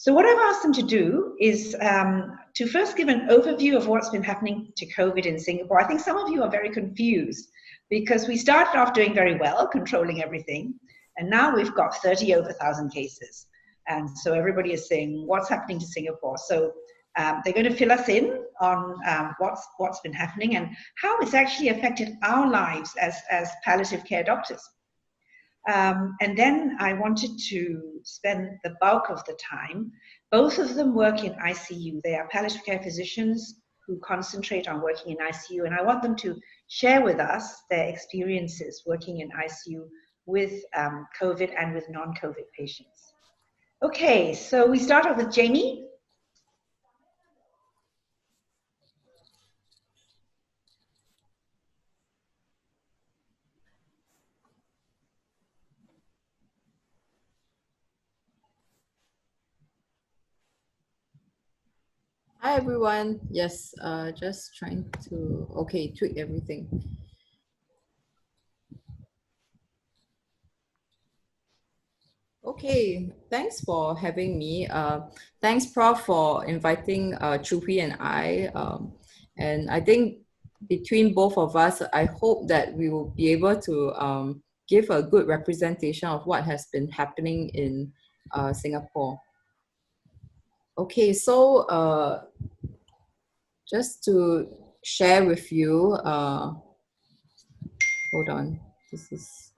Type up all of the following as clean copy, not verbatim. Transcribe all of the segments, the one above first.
So what I've asked them to do is to first give an overview of what's been happening to COVID in Singapore. I think some of you are very confused because we started off doing very well, controlling everything, and now we've got 30 over 1,000 cases. And so everybody is saying, what's happening to Singapore? So they're going to fill us in on what's been happening and how it's actually affected our lives as palliative care doctors. And then I wanted to spend the bulk of the time. Both of them work in ICU. They are palliative care physicians who concentrate on working in ICU, and I want them to share with us their experiences working in ICU with COVID and with non-COVID patients. Okay, so we start off with Jamie. Hi everyone. Yes, just trying to tweak everything. Okay, thanks for having me. Thanks, Prof, for inviting Choo, Hwee and I. And I think between both of us, I hope that we will be able to give a good representation of what has been happening in Singapore. Okay, so just to share with you, hold on, this is,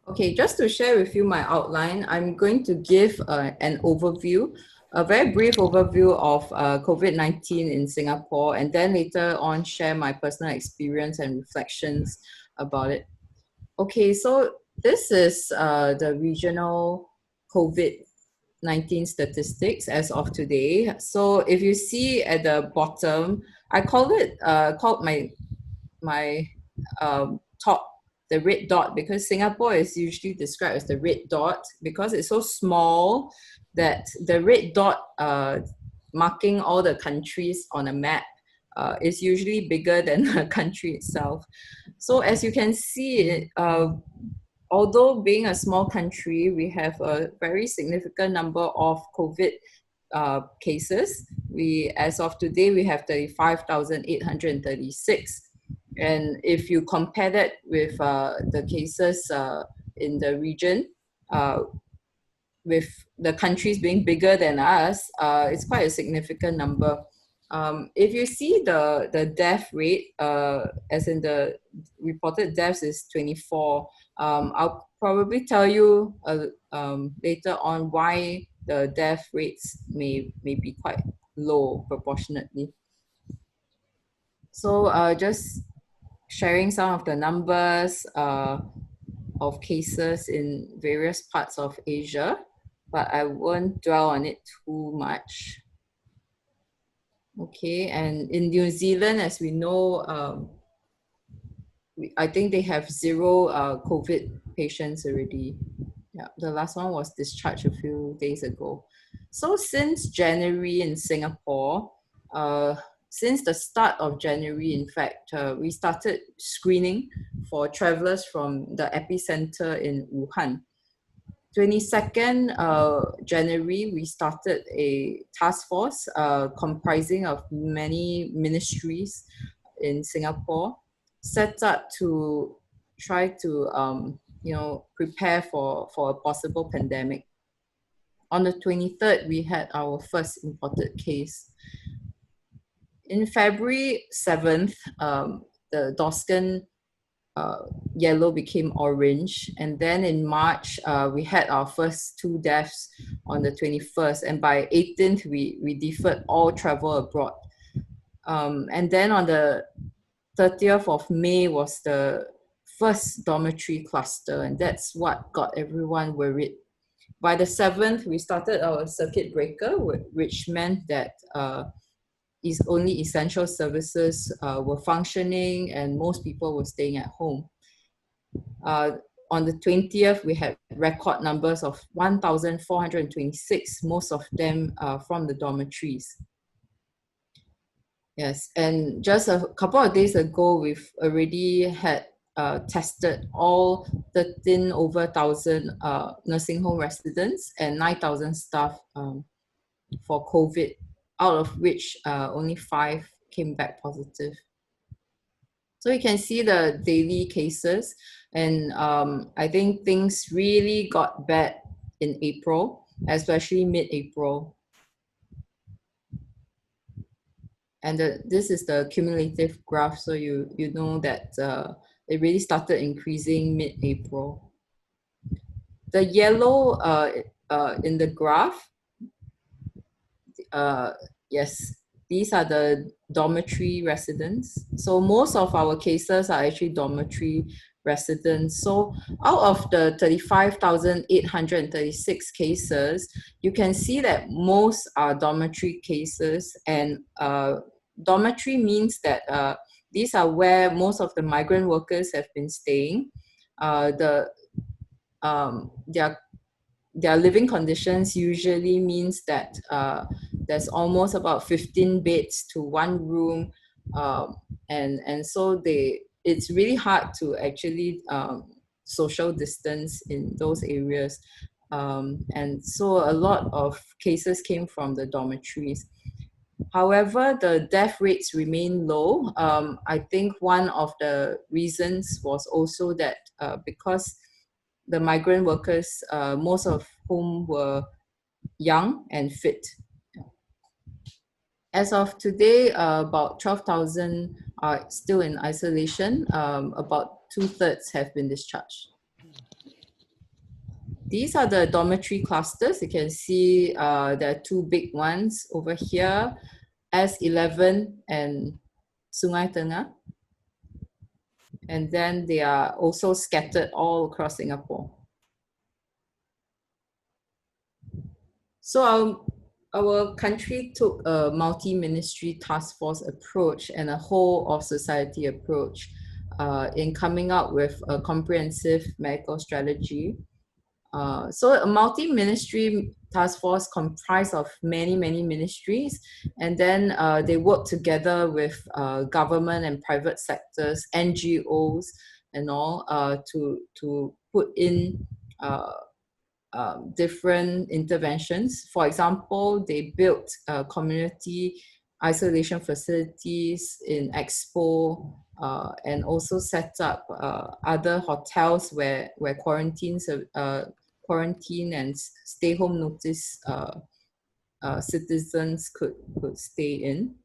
okay, just to share with you my outline, I'm going to give an overview, a very brief overview of COVID-19 in Singapore, and then later on share my personal experience and reflections about it. Okay, so this is the regional COVID-19 statistics as of today. So if you see at the bottom, I call it called my top, the red dot, because Singapore is usually described as the red dot because it's so small that the red dot marking all the countries on a map is usually bigger than the country itself. So as you can see, although being a small country, we have a very significant number of COVID cases. As of today, we have 35,836. And if you compare that with the cases in the region, with the countries being bigger than us, it's quite a significant number. If you see the death rate, as in the reported deaths is 24, I'll probably tell you later on why the death rates may be quite low proportionately. So just sharing some of the numbers of cases in various parts of Asia, but I won't dwell on it too much. Okay, and in New Zealand, as we know, I think they have 0 COVID patients already. Yeah, the last one was discharged a few days ago. So since January in Singapore, since the start of January, in fact, we started screening for travelers from the epicenter in Wuhan. 22nd January, we started a task force comprising of many ministries in Singapore, set up to try to prepare for a possible pandemic. On the 23rd, we had our first imported case. In February 7th, the Doscan yellow became orange, and then in March we had our first 2 deaths on the 21st, and by 18th we deferred all travel abroad, and then on the 30th of May was the first dormitory cluster, and that's what got everyone worried. By the 7th, we started our circuit breaker, which meant that only essential services were functioning and most people were staying at home. On the 20th, we had record numbers of 1,426, most of them from the dormitories. Yes, and just a couple of days ago, we've already had tested all 13 over 1,000 nursing home residents and 9,000 staff for COVID, out of which only 5 came back positive. So you can see the daily cases, and I think things really got bad in April, especially mid-April. And this is the cumulative graph, so you know that it really started increasing mid-April. The yellow in the graph, yes, these are the dormitory residents. So most of our cases are actually dormitory residents. So out of the 35,836 cases, you can see that most are dormitory cases, and dormitory means that these are where most of the migrant workers have been staying. Their living conditions usually means that there's almost about 15 beds to one room, and so it's really hard to actually social distance in those areas, and so a lot of cases came from the dormitories. However, the death rates remain low. I think one of the reasons was also that because the migrant workers, most of whom were young and fit. As of today, about 12,000 are still in isolation. About 2/3 have been discharged. These are the dormitory clusters. You can see there are 2 big ones over here, S11 and Sungai Tengah. And then they are also scattered all across Singapore. So our country took a multi-ministry task force approach and a whole of society approach in coming up with a comprehensive medical strategy. So a multi-ministry task force comprised of many ministries, and then they work together with government and private sectors, NGOs and all, to put in different interventions. For example, they built community isolation facilities in Expo, and also set up other hotels where quarantine and stay home notice citizens could stay in.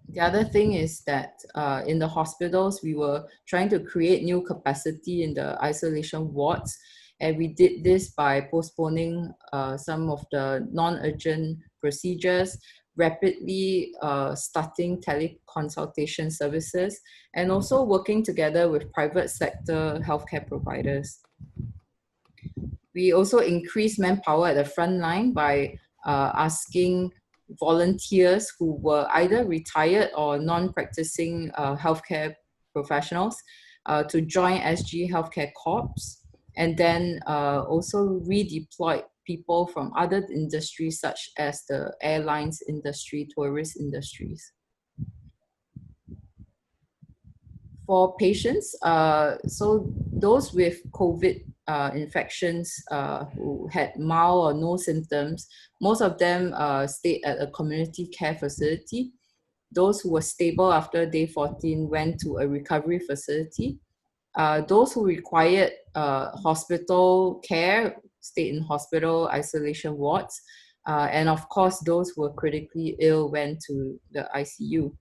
The other thing is that in the hospitals, we were trying to create new capacity in the isolation wards. And we did this by postponing some of the non-urgent procedures, rapidly starting teleconsultation services, and also working together with private sector healthcare providers. We also increased manpower at the front line by asking volunteers who were either retired or non-practicing healthcare professionals to join SG Healthcare Corps, and then also redeployed people from other industries such as the airlines industry, tourist industries. For patients, so those with COVID infections who had mild or no symptoms, most of them stayed at a community care facility. Those who were stable after day 14 went to a recovery facility. Those who required hospital care stayed in hospital isolation wards. And of course, those who were critically ill went to the ICU.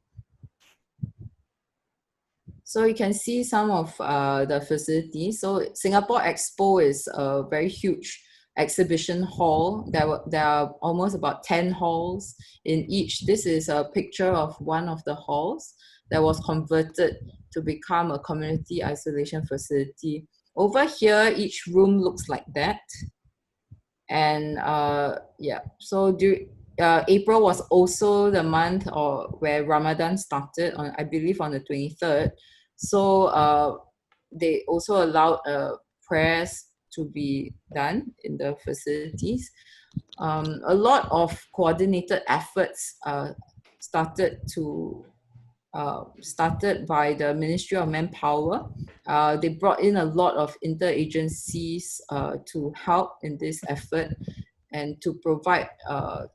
So you can see some of the facilities. So Singapore Expo is a very huge exhibition hall. There are almost about 10 halls in each. This is a picture of one of the halls that was converted to become a community isolation facility. Over here, each room looks like that. And yeah, so April was also the month where Ramadan started, I believe on the 23rd. So they also allowed prayers to be done in the facilities. A lot of coordinated efforts started to started by the Ministry of Manpower. They brought in a lot of interagencies to help in this effort and to provide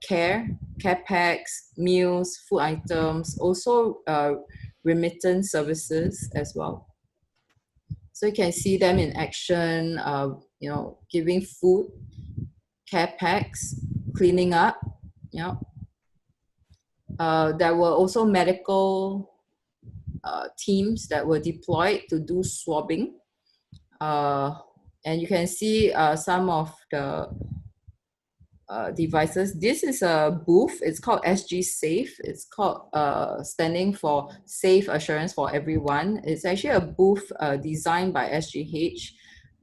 care packs, meals, food items, also remittance services as well. So you can see them in action, giving food, care packs, cleaning up. Yeah. There were also medical teams that were deployed to do swabbing. And you can see some of the devices. This is a booth. It's called SG Safe. It's called standing for Safe Assurance for Everyone. It's actually a booth designed by SGH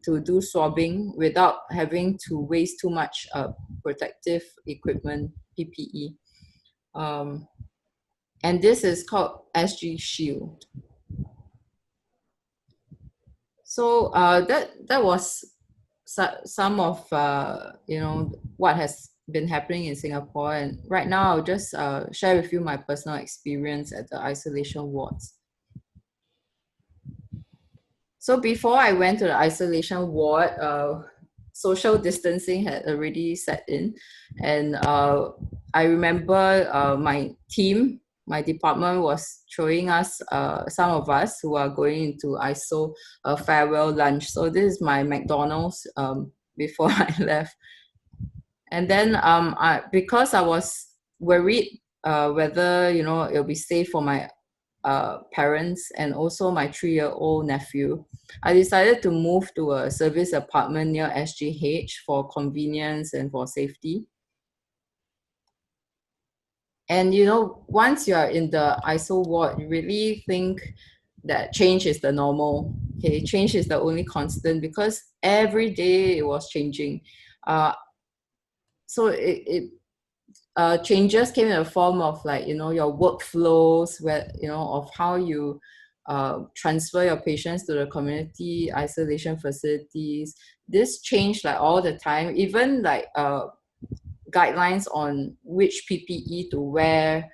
to do swabbing without having to waste too much protective equipment, PPE. And this is called SG Shield. So that was some of what has been happening in Singapore, and right now I'll just share with you my personal experience at the isolation wards. So before I went to the isolation ward, social distancing had already set in, and I remember my department was showing us, some of us who are going into ISO, a farewell lunch. So this is my McDonald's before I left. And then because I was worried whether it'll be safe for my parents and also my 3-year-old nephew, I decided to move to a service apartment near SGH for convenience and for safety. And once you are in the ISO ward, you really think that change is the normal. Okay, change is the only constant, because every day it was changing. So changes came in the form of your workflows, where of how you transfer your patients to the community isolation facilities. This changed all the time. Even guidelines on which PPE to wear,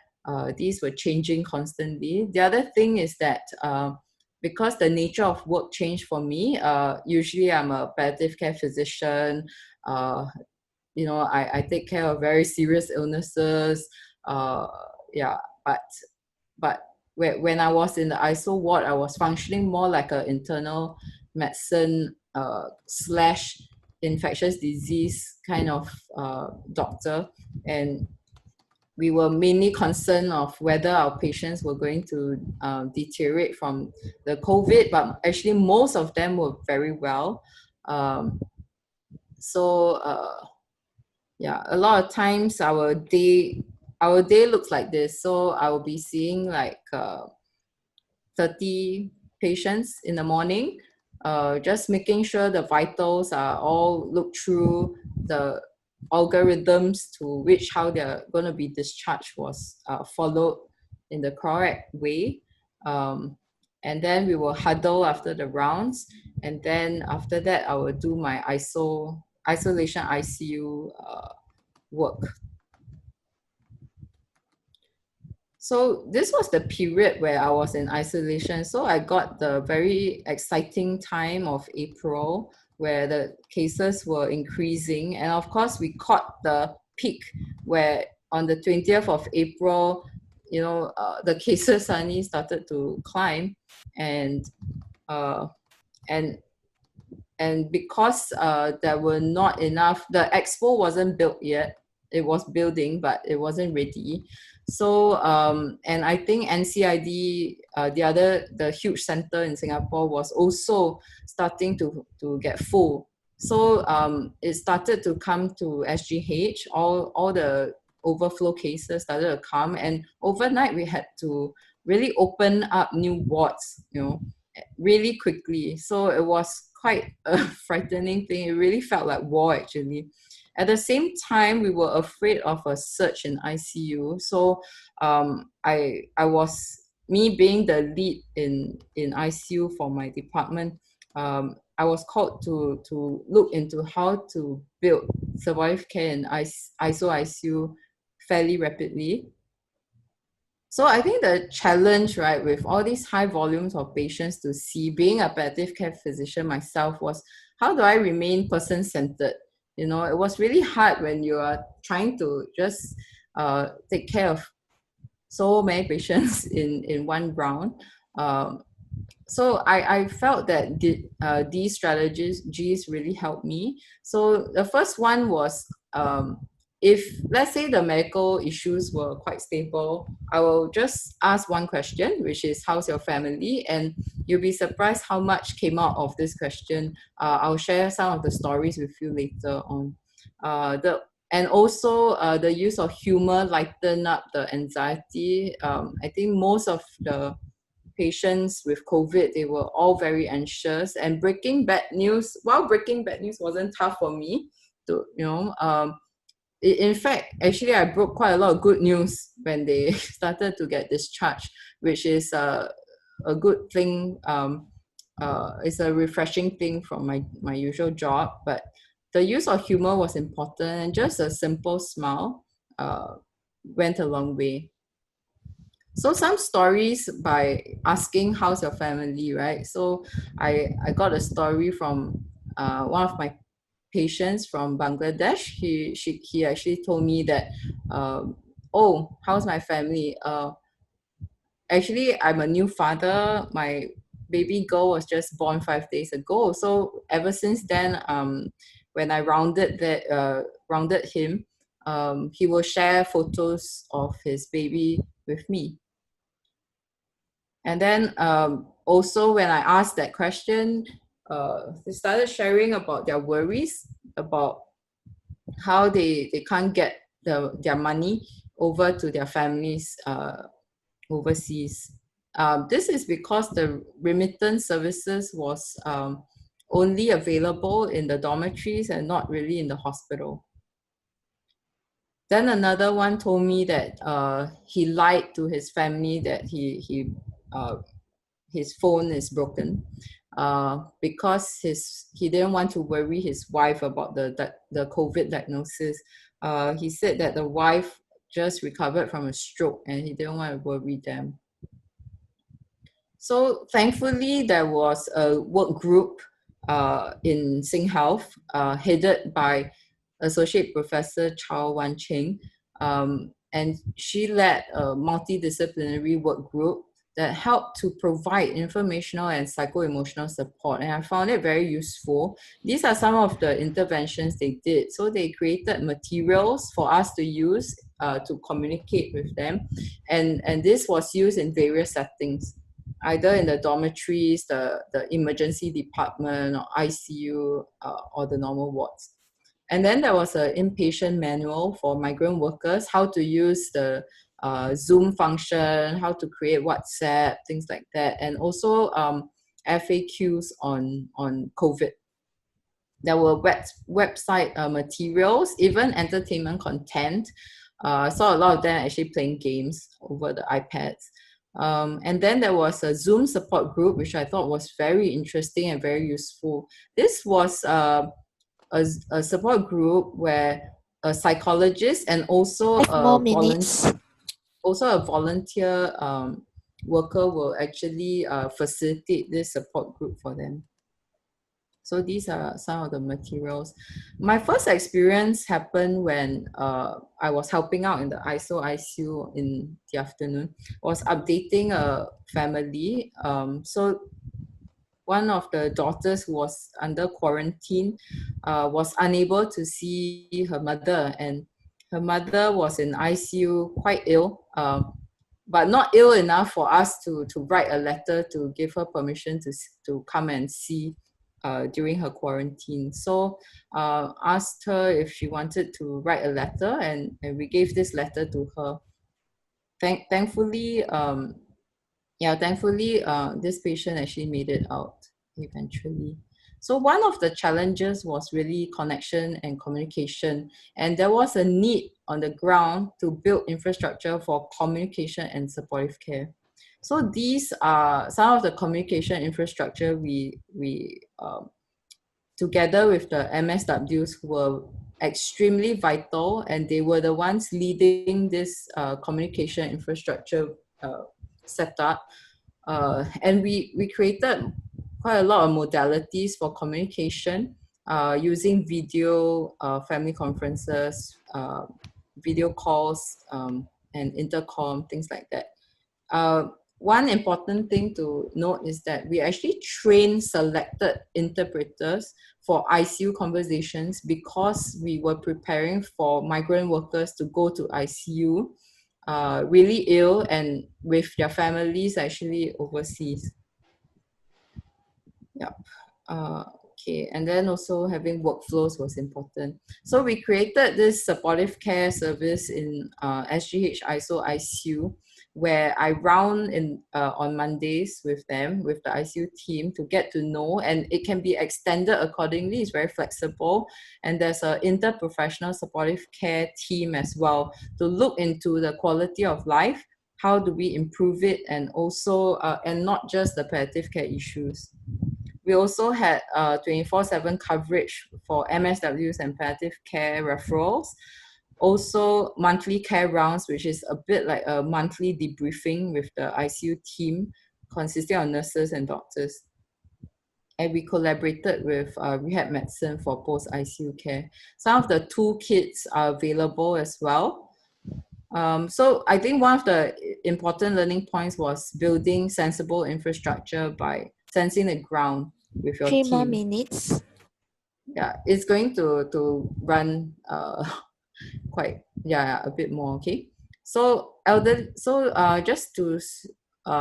these were changing constantly. The other thing is that because the nature of work changed for me, usually I'm a palliative care physician. I take care of very serious illnesses. But when I was in the ISO ward, I was functioning more like an internal medicine / infectious disease kind of doctor, and we were mainly concerned of whether our patients were going to deteriorate from the COVID, but actually most of them were very well. A lot of times our day looks like this. So I will be seeing 30 patients in the morning, just making sure the vitals are all looked through, the algorithms to which how they're going to be discharged was followed in the correct way. And then we will huddle after the rounds. And then after that, I will do my isolation ICU work. So this was the period where I was in isolation. So I got the very exciting time of April, where the cases were increasing. And of course, we caught the peak where on the 20th of April, the cases suddenly started to climb. And because there were not enough, the expo wasn't built yet. It was building, but it wasn't ready. So, and I think NCID, the huge center in Singapore, was also starting to get full. So it started to come to SGH, all the overflow cases started to come, and overnight we had to really open up new wards, really quickly. So it was quite a frightening thing. It really felt like war, actually. At the same time, we were afraid of a surge in ICU. So I was, me being the lead in ICU for my department, I was called to look into how to build survival care in ISO ICU fairly rapidly. So I think the challenge, right, with all these high volumes of patients to see, being a palliative care physician myself, was how do I remain person-centered? You know, it was really hard when you are trying to just take care of so many patients in one round. Um, so I felt that these strategies really helped me. So the first one was, if let's say the medical issues were quite stable, I will just ask one question, which is, how's your family? And you'll be surprised how much came out of this question. I'll share some of the stories with you later on. And also the use of humor lighten up the anxiety. I think most of the patients with COVID, they were all very anxious, and breaking bad news, while breaking bad news wasn't tough for me to, in fact, actually I broke quite a lot of good news when they started to get discharged, which is a good thing. It's a refreshing thing from my usual job, but the use of humor was important, and just a simple smile went a long way. So some stories by asking how's your family, right? So I got a story from one of my patients from Bangladesh. He actually told me that, oh, how's my family? Actually, I'm a new father. My baby girl was just born 5 days ago. So ever since then, when I rounded him, he will share photos of his baby with me. And then also when I asked that question, they started sharing about their worries about how they can't get their money over to their families overseas. This is because the remittance services was only available in the dormitories and not really in the hospital. Then another one told me that he lied to his family that his phone is broken because he didn't want to worry his wife about the COVID diagnosis. He said that the wife just recovered from a stroke and he didn't want to worry them. So thankfully, there was a work group in Seng Health headed by Associate Professor Chao Wan Ching, and she led a multidisciplinary work group that helped to provide informational and psycho-emotional support, and I found it very useful. These are some of the interventions they did. So they created materials for us to use to communicate with them, and this was used in various settings, either in the dormitories, the emergency department, or ICU, or the normal wards. And then there was an inpatient manual for migrant workers, how to use the Zoom function, how to create WhatsApp, things like that, and also FAQs on COVID. There were website materials, even entertainment content. I saw a lot of them actually playing games over the iPads. And then there was a Zoom support group, which I thought was very interesting and very useful. This was a support group where a psychologist and also a volunteer worker will actually facilitate this support group for them. So these are some of the materials. My first experience happened when I was helping out in the ICU in the afternoon. I was updating a family. So one of the daughters who was under quarantine was unable to see her mother, and her mother was in ICU, quite ill, but not ill enough for us to write a letter to give her permission to come and see during her quarantine. So asked her if she wanted to write a letter, and we gave this letter to her. Thankfully, this patient actually made it out eventually. So one of the challenges was really connection and communication, and there was a need on the ground to build infrastructure for communication and supportive care. So these are some of the communication infrastructure we together with the MSWs, were extremely vital, and they were the ones leading this communication infrastructure set up. And we created quite a lot of modalities for communication using video, family conferences, video calls, and intercom, things like that. One important thing to note is that we actually train selected interpreters for ICU conversations because we were preparing for migrant workers to go to ICU really ill and with their families actually overseas. Yeah. Okay, and then also having workflows was important. So we created this supportive care service in SGH ISO ICU, where I round in on Mondays with them, with the ICU team, to get to know, and it can be extended accordingly. It's very flexible, and there's an interprofessional supportive care team as well to look into the quality of life. How do we improve it, and also and not just the palliative care issues. We also had 24/7 coverage for MSWs and palliative care referrals. Also monthly care rounds, which is a bit like a monthly debriefing with the ICU team consisting of nurses and doctors. And we collaborated with rehab medicine for post-ICU care. Some of the toolkits are available as well. So I think one of the important learning points was building sensible infrastructure by sensing the ground with your 3 team. more minutes. Yeah, it's going to run quite a bit more. Okay, so just to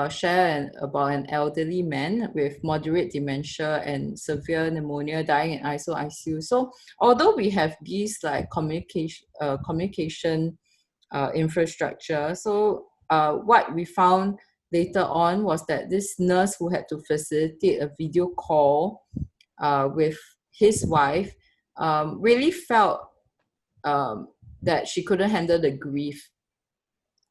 share about an elderly man with moderate dementia and severe pneumonia dying in ICU. So although we have these like communication infrastructure, so what we found later on was that this nurse who had to facilitate a video call with his wife really felt that she couldn't handle the grief.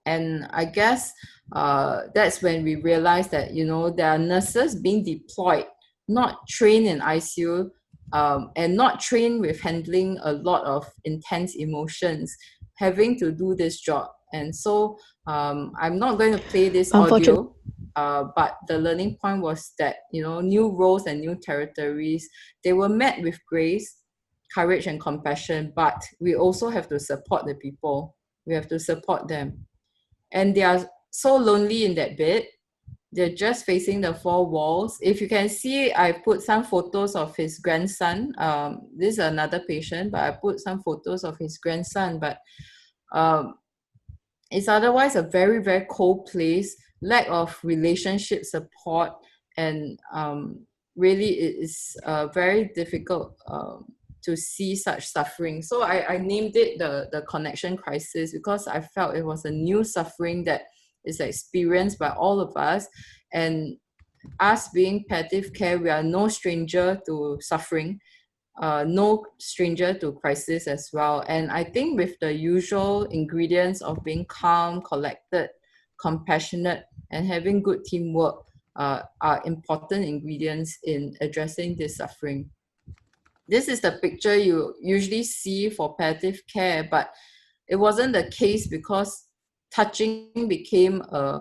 And I guess that's when we realized that, there are nurses being deployed, not trained in ICU, and not trained with handling a lot of intense emotions, having to do this job. And so I'm not going to play this audio, but the learning point was that, new roles and new territories, they were met with grace, courage, and compassion, but we also have to support the people. We have to support them. And they are so lonely in that bed. They're just facing the four walls. If you can see, I put some photos of his grandson. This is another patient, but I put some photos of his grandson. But it's otherwise a very, very cold place, lack of relationship support, and really it is very difficult to see such suffering. So I named it the connection crisis because I felt it was a new suffering that is experienced by all of us. And us being palliative care, we are no stranger to suffering, no stranger to crisis as well. And I think with the usual ingredients of being calm, collected, compassionate, and having good teamwork are important ingredients in addressing this suffering. This is the picture you usually see for palliative care, but it wasn't the case because touching became a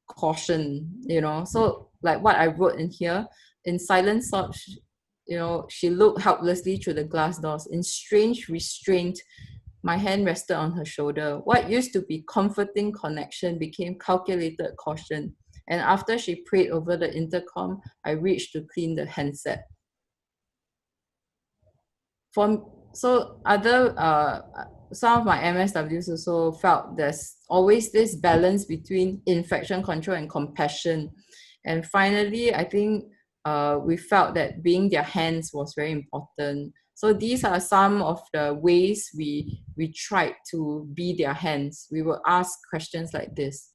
caution, So like what I wrote in here, in silent thought, she looked helplessly through the glass doors. In strange restraint, my hand rested on her shoulder. What used to be comforting connection became calculated caution. And after she prayed over the intercom, I reached to clean the handset. Some of my MSWs also felt there's always this balance between infection control and compassion. And finally, I think we felt that being their hands was very important. So these are some of the ways we tried to be their hands. We will ask questions like this.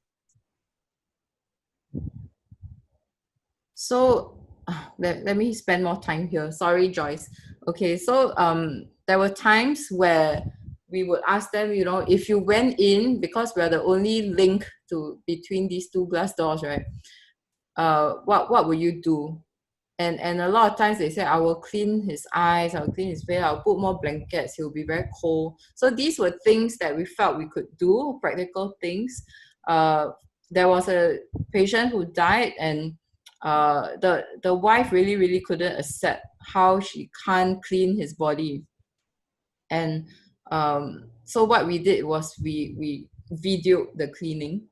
So let me spend more time here. Sorry, Joyce. Okay, so there were times where we would ask them, if you went in, because we're the only link between these two glass doors, right? What will you do? And a lot of times they say, I will clean his eyes, I'll clean his face, I'll put more blankets, he'll be very cold. So these were things that we felt we could do, practical things. there was a patient who died, and the wife really couldn't accept how she can't clean his body. And so what we did was we videoed the cleaning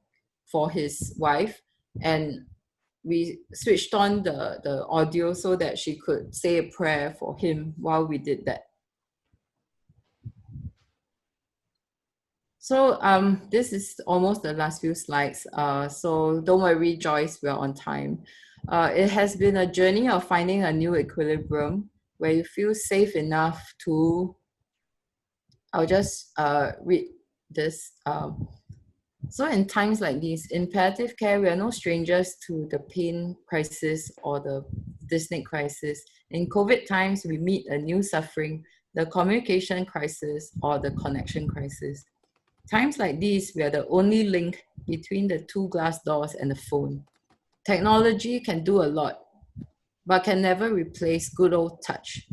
for his wife, and we switched on the audio so that she could say a prayer for him while we did that. So this is almost the last few slides. So don't worry, Joyce, we're on time. It has been a journey of finding a new equilibrium where you feel safe enough to, I'll just read this. So in times like these, in palliative care, we are no strangers to the pain crisis or the dyspneic crisis. In COVID times, we meet a new suffering, the communication crisis or the connection crisis. Times like these, we are the only link between the two glass doors and the phone. Technology can do a lot, but can never replace good old touch.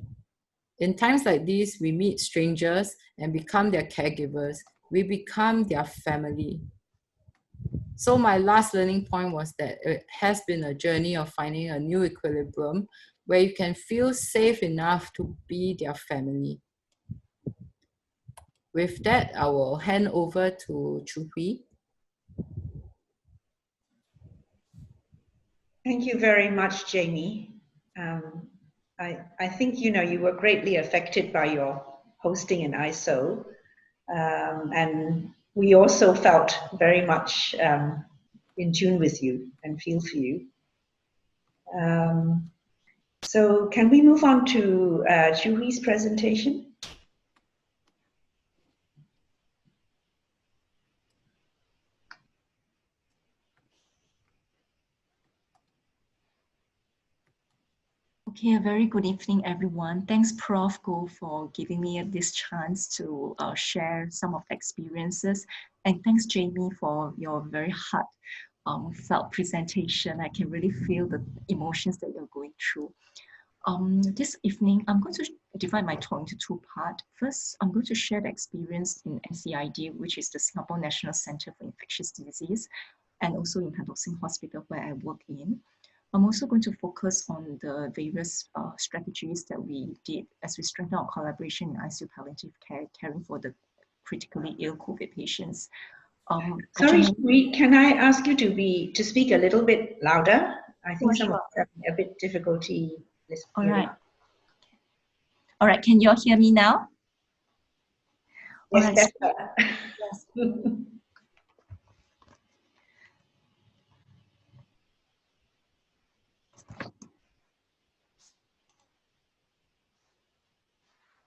In times like these, we meet strangers and become their caregivers. We become their family. So my last learning point was that it has been a journey of finding a new equilibrium where you can feel safe enough to be their family. With that, I will hand over to Hwee. Thank you very much, Jamie. I think, you were greatly affected by your hosting in ISO. And we also felt very much in tune with you and feel for you. So can we move on to Hwee's presentation? Okay, a very good evening, everyone. Thanks, Prof. Go, for giving me this chance to share some of the experiences. And thanks, Jamie, for your very heartfelt presentation. I can really feel the emotions that you're going through. This evening, I'm going to divide my talk into two parts. First, I'm going to share the experience in NCID, which is the Singapore National Centre for Infectious Disease, and also in Tock Hospital, where I work in. I'm also going to focus on the various strategies that we did as we strengthen our collaboration in ICU palliative care, caring for the critically ill COVID patients. Sorry, Hwee, can I ask you to speak a little bit louder? I think some of us have a bit difficulty listening. All right. All right, can you all hear me now? Yes, all right. better. Yes.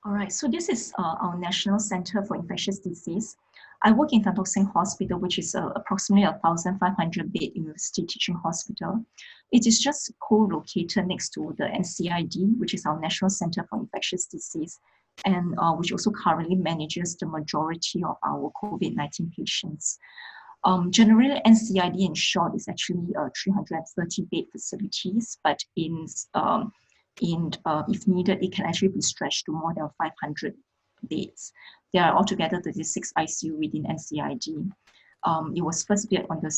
All right, so this is our National Center for Infectious Disease. I work in Tock Hospital, which is approximately 1,500 bed university teaching hospital. It is just co-located next to the NCID, which is our National Center for Infectious Disease, and which also currently manages the majority of our COVID-19 patients. Generally, NCID in short is actually 330 bed facilities, but if needed, it can actually be stretched to more than 500 beds. There are altogether 36 ICU within NCID. It was first opened on the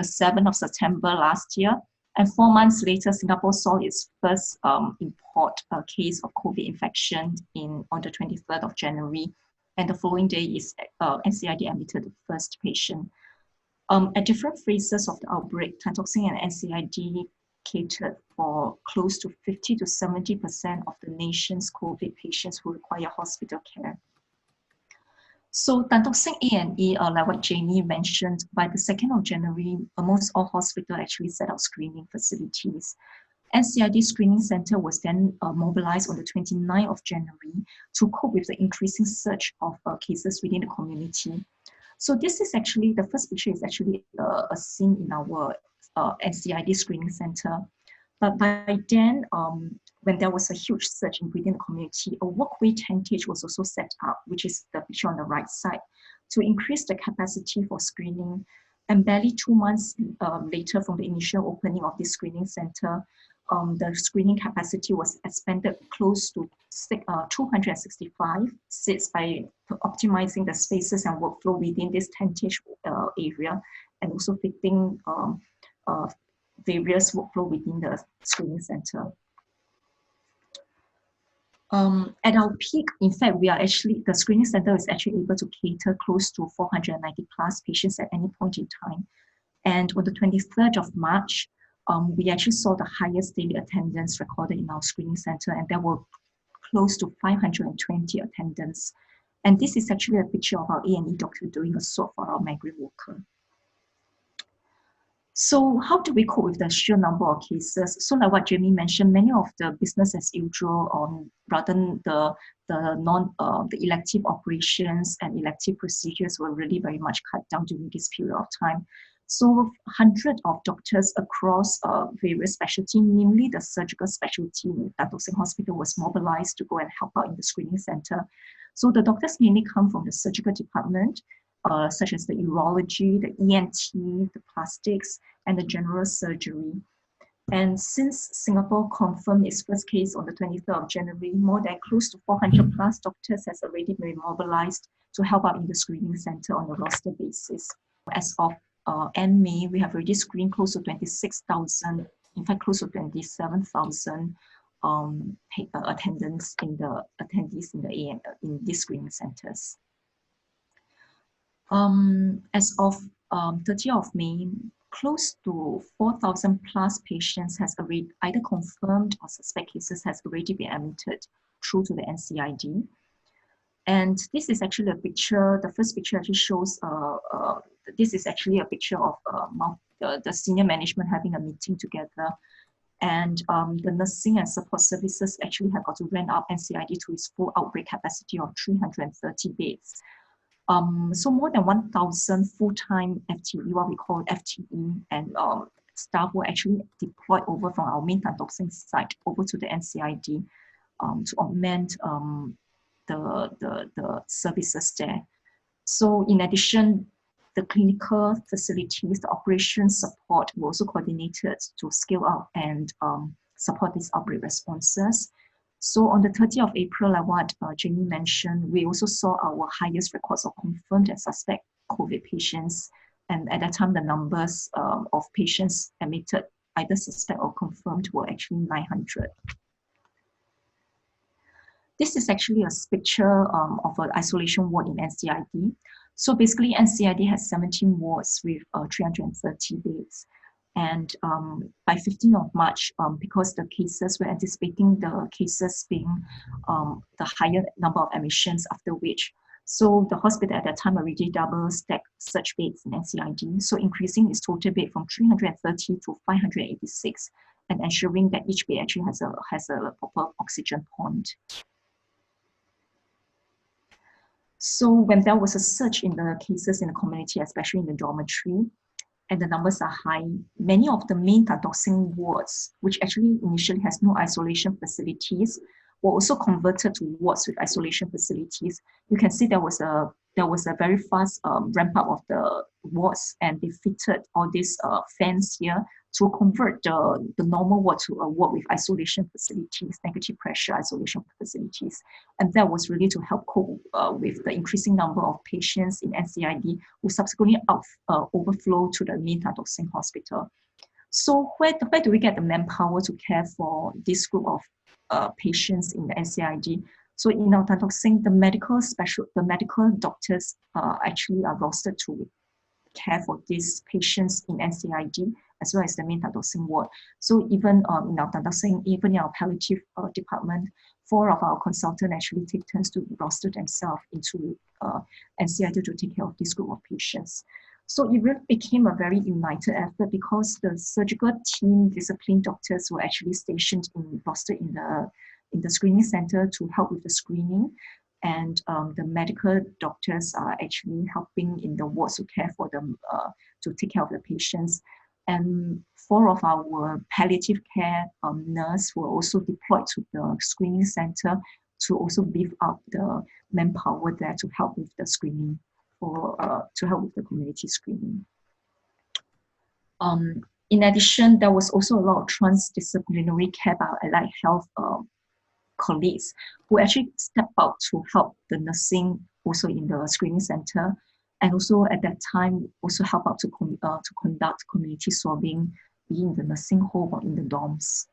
7th of September last year, and 4 months later, Singapore saw its first import case of COVID infection on the 23rd of January, and the following day is NCID admitted the first patient. At different phases of the outbreak, Tock and NCID catered for close to 50 to 70% of the nation's COVID patients who require hospital care. So Tock A&E, like what Jamie mentioned, by the 2nd of January, almost all hospitals actually set up screening facilities. NCID Screening Center was then mobilized on the 29th of January to cope with the increasing surge of cases within the community. So this is actually, the first picture is actually a scene in our NCID Screening Center. But by then, when there was a huge surge within the community, a walkway tentage was also set up, which is the picture on the right side, to increase the capacity for screening. And barely 2 months later from the initial opening of this screening center, the screening capacity was expanded close to 265 seats by optimizing the spaces and workflow within this tentage area, and also fitting various workflow within the screening center. At our peak, in fact, the screening center is actually able to cater close to 490 plus patients at any point in time. And on the 23rd of March, we actually saw the highest daily attendance recorded in our screening center, and there were close to 520 attendance. And this is actually a picture of our A&E doctor doing a swab for our migrant worker. So how do we cope with the sheer number of cases? So like what Jamie mentioned, many of the business as usual, rather than the elective operations and elective procedures were really very much cut down during this period of time. So hundreds of doctors across various specialties, namely the surgical specialty in Dato Seng Hospital, was mobilized to go and help out in the screening center. So the doctors mainly come from the surgical department, such as the urology, the ENT, the plastics, and the general surgery. And since Singapore confirmed its first case on the 23rd of January, more than close to 400 plus doctors has already been mobilized to help out in the screening center on a roster basis. As of end May, we have already screened close to 26,000, in fact, close to 27,000 attendees in these screening centers. As of 30th of May, close to 4,000 plus patients has already either confirmed or suspect cases has already been admitted through to the NCID. And this is actually a picture, the first picture actually shows, this is actually a picture of the senior management having a meeting together. And the nursing and support services actually have got to ramp up NCID to its full outbreak capacity of 330 beds. So more than 1,000 full-time FTE, what we call FTE, and staff were actually deployed over from our main Tan Tock Seng site over to the NCID to augment the services there. So in addition, the clinical facilities, the operations support were also coordinated to scale up and support these outbreak responses. So on the 30th of April, like what Jamie mentioned, we also saw our highest records of confirmed and suspect COVID patients. And at that time, the numbers of patients admitted, either suspect or confirmed, were actually 900. This is actually a picture of an isolation ward in NCID. So basically, NCID has 17 wards with 330 beds. And by 15th of March, because the cases, we're anticipating the cases being the higher number of admissions after which. So the hospital at that time already double stacked such beds in NCID. So increasing its total bed from 330 to 586 and ensuring that each bed actually has a proper oxygen point. So when there was a surge in the cases in the community, especially in the dormitory, and the numbers are high, many of the main Tan Tock Seng wards, which actually initially has no isolation facilities, were also converted to wards with isolation facilities. You can see there was a very fast ramp up of the wards, and they fitted all these fans here to convert the normal ward to a ward with isolation facilities, negative pressure isolation facilities. And that was really to help cope with the increasing number of patients in NCID who subsequently overflow to the main Tan Tock Seng hospital. So where do we get the manpower to care for this group of patients in the NCID? So in our Tan Tock Seng, the medical doctors actually are rostered to care for these patients in NCID as well as the main Tan Tock Seng ward. So even in our Tan Tock Seng, even in our palliative department, 4 of our consultants actually take turns to roster themselves into NCID to take care of this group of patients. So it really became a very united effort because the surgical team, discipline doctors were actually stationed in roster in the screening center to help with the screening. And the medical doctors are actually helping in the wards to care for them, to take care of the patients. And 4 of our palliative care nurses were also deployed to the screening center to also beef up the manpower there to help with the screening, to help with the community screening. In addition, there was also a lot of transdisciplinary care by allied health colleagues who actually stepped out to help the nursing also in the screening center, and also at that time also help out to conduct community swabbing, be in the nursing home or in the dorms.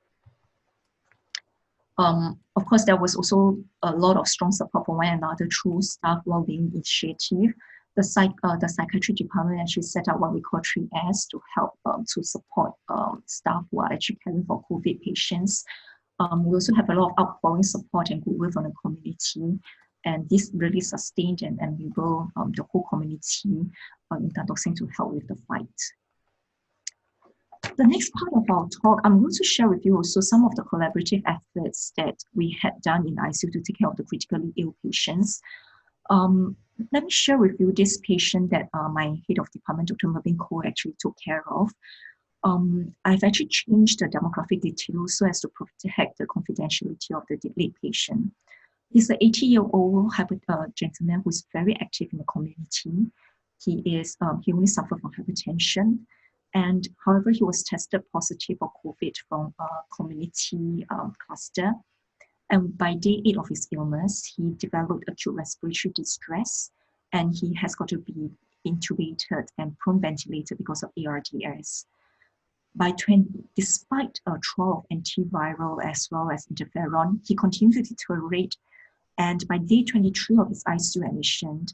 Of course, there was also a lot of strong support from one another through staff wellbeing initiative. The psychiatry department actually set up what we call 3S to help to support staff who are actually caring for COVID patients. We also have a lot of outpouring support and goodwill from the community, and this really sustained and enabled the whole community in Tock to help with the fight. The next part of our talk, I'm going to share with you also some of the collaborative efforts that we had done in ICU to take care of the critically ill patients. Let me share with you this patient that my head of department, Dr. Mervyn Koh, actually took care of. I've actually changed the demographic details so as to protect the confidentiality of the late patient. He's an 80-year-old gentleman who is very active in the community. He only suffered from hypertension, and however, he was tested positive for COVID from a community cluster. And by day 8 of his illness, he developed acute respiratory distress, and he has got to be intubated and prone ventilated because of ARDS. Despite a trial of antiviral as well as interferon, he continued to deteriorate. And by day 23 of his ICU admission,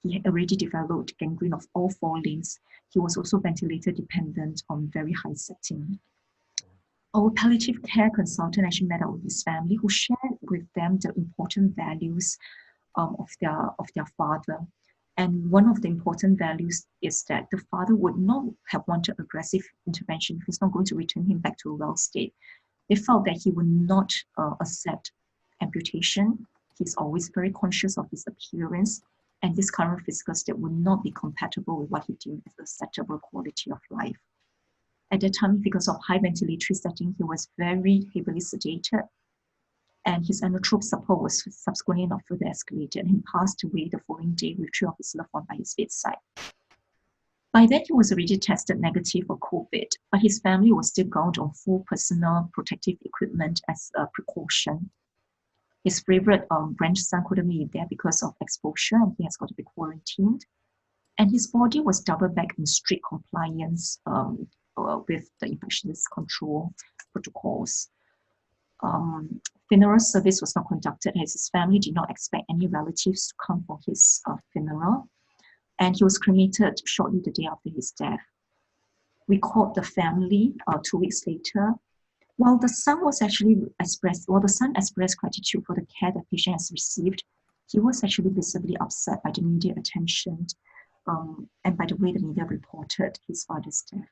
he had already developed gangrene of all 4 limbs. He was also ventilator dependent on very high setting. Our palliative care consultant actually met up with his family, who shared with them the important values of their father. And one of the important values is that the father would not have wanted aggressive intervention if he's not going to return him back to a well state. They felt that he would not accept amputation. He's always very conscious of his appearance, and his current physical state would not be compatible with what he deemed as acceptable quality of life. At that time, because of high ventilatory setting, he was very heavily sedated, and his inotrope support was subsequently not further escalated, and he passed away the following day with 3 of his loved ones by his bedside. By then, he was already tested negative for COVID, but his family was still gowned on full personal protective equipment as a precaution. His favorite grandson couldn't be there because of exposure, and he has got to be quarantined. And his body was doubled back in strict compliance with the infection control protocols. Funeral service was not conducted as his family did not expect any relatives to come for his funeral. And he was cremated shortly the day after his death. We called the family 2 weeks later. While the son expressed gratitude for the care the patient has received, he was actually visibly upset by the media attention and by the way the media reported his father's death.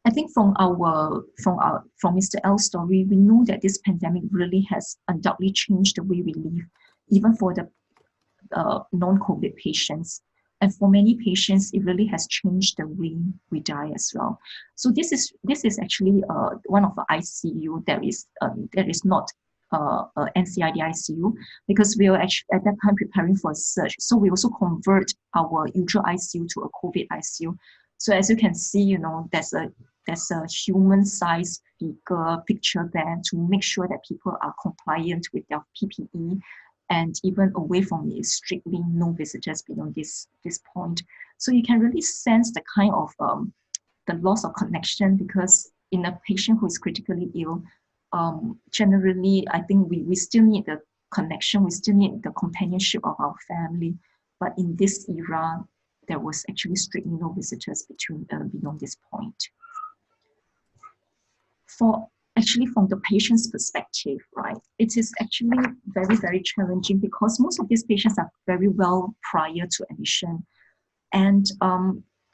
I think from Mr. L's story, we know that this pandemic really has undoubtedly changed the way we live, even for the non-COVID patients. And for many patients, it really has changed the way we die as well. So this is actually one of the ICU that is not NCID ICU, because we were actually at that time preparing for a surge. So we also convert our usual ICU to a COVID ICU. So as you can see, there's a human-sized picture there to make sure that people are compliant with their PPE, and even away from it, strictly no visitors beyond this point. So you can really sense the kind of the loss of connection, because in a patient who is critically ill, generally, I think we still need the connection, we still need the companionship of our family. But in this era, there was actually strictly no visitors beyond this point. From the patient's perspective, right, it is actually very, very challenging, because most of these patients are very well prior to admission. And